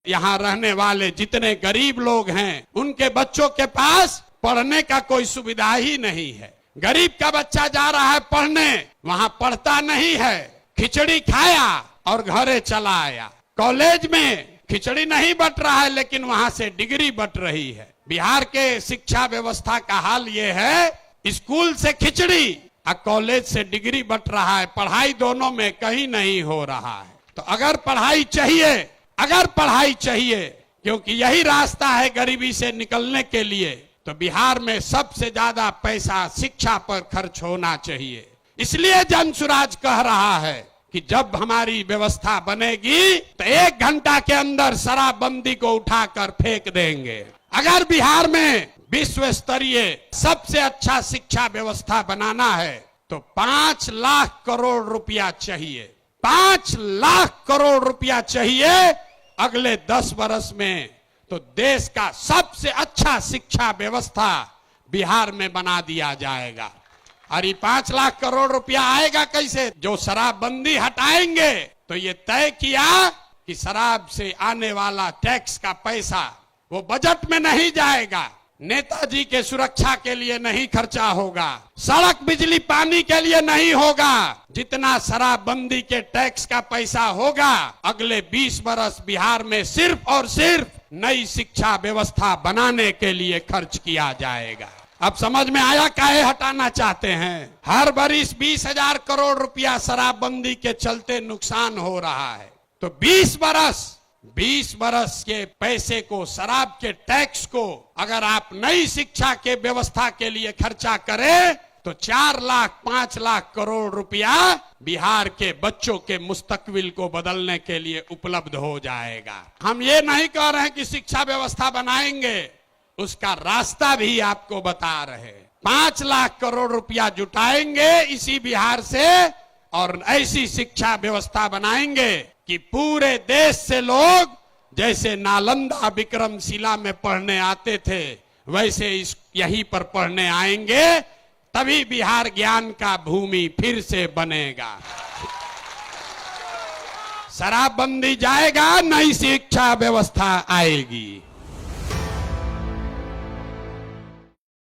यहाँ रहने वाले जितने गरीब लोग हैं उनके बच्चों के पास पढ़ने का कोई सुविधा ही नहीं है। गरीब का बच्चा जा रहा है पढ़ने, वहाँ पढ़ता नहीं है, खिचड़ी खाया और घरे चला आया। कॉलेज में खिचड़ी नहीं बट रहा है लेकिन वहाँ से डिग्री बट रही है। बिहार के शिक्षा व्यवस्था का हाल ये है, स्कूल से खिचड़ी और कॉलेज से डिग्री बट रहा है, पढ़ाई दोनों में कहीं नहीं हो रहा है। तो अगर पढ़ाई चाहिए क्योंकि यही रास्ता है गरीबी से निकलने के लिए, तो बिहार में सबसे ज्यादा पैसा शिक्षा पर खर्च होना चाहिए। इसलिए जनसुराज कह रहा है कि जब हमारी व्यवस्था बनेगी तो 1 घंटा के अंदर शराबबंदी को उठाकर फेंक देंगे। अगर बिहार में विश्व स्तरीय सबसे अच्छा शिक्षा व्यवस्था बनाना है तो 5 लाख करोड़ रुपया चाहिए। 5 लाख करोड़ रुपया चाहिए अगले 10 वर्ष में, तो देश का सबसे अच्छा शिक्षा व्यवस्था बिहार में बना दिया जाएगा। और ये 5 लाख करोड़ रुपया आएगा कैसे? जो शराबबंदी हटाएंगे तो ये तय किया कि शराब से आने वाला टैक्स का पैसा वो बजट में नहीं जाएगा, नेताजी के सुरक्षा के लिए नहीं खर्चा होगा, सड़क बिजली पानी के लिए नहीं होगा। जितना शराबबंदी के टैक्स का पैसा होगा अगले 20 वर्ष बिहार में सिर्फ और सिर्फ नई शिक्षा व्यवस्था बनाने के लिए खर्च किया जाएगा। अब समझ में आया काहे हटाना चाहते हैं? हर बरिस 20,000 करोड़ रुपया शराबबंदी के चलते नुकसान हो रहा है, तो 20 बरस के पैसे को, शराब के टैक्स को अगर आप नई शिक्षा के व्यवस्था के लिए खर्चा करें तो 4 लाख 5 लाख करोड़ रुपया बिहार के बच्चों के मुस्तकबिल को बदलने के लिए उपलब्ध हो जाएगा। हम ये नहीं कह रहे हैं कि शिक्षा व्यवस्था बनाएंगे, उसका रास्ता भी आपको बता रहे। 5 लाख करोड़ रुपया जुटाएंगे इसी बिहार से और ऐसी शिक्षा व्यवस्था बनाएंगे कि पूरे देश से लोग जैसे नालंदा विक्रमशिला में पढ़ने आते थे वैसे यहीं पर पढ़ने आएंगे, तभी बिहार ज्ञान का भूमि फिर से बनेगा। शराबबंदी जाएगा, नई शिक्षा व्यवस्था आएगी।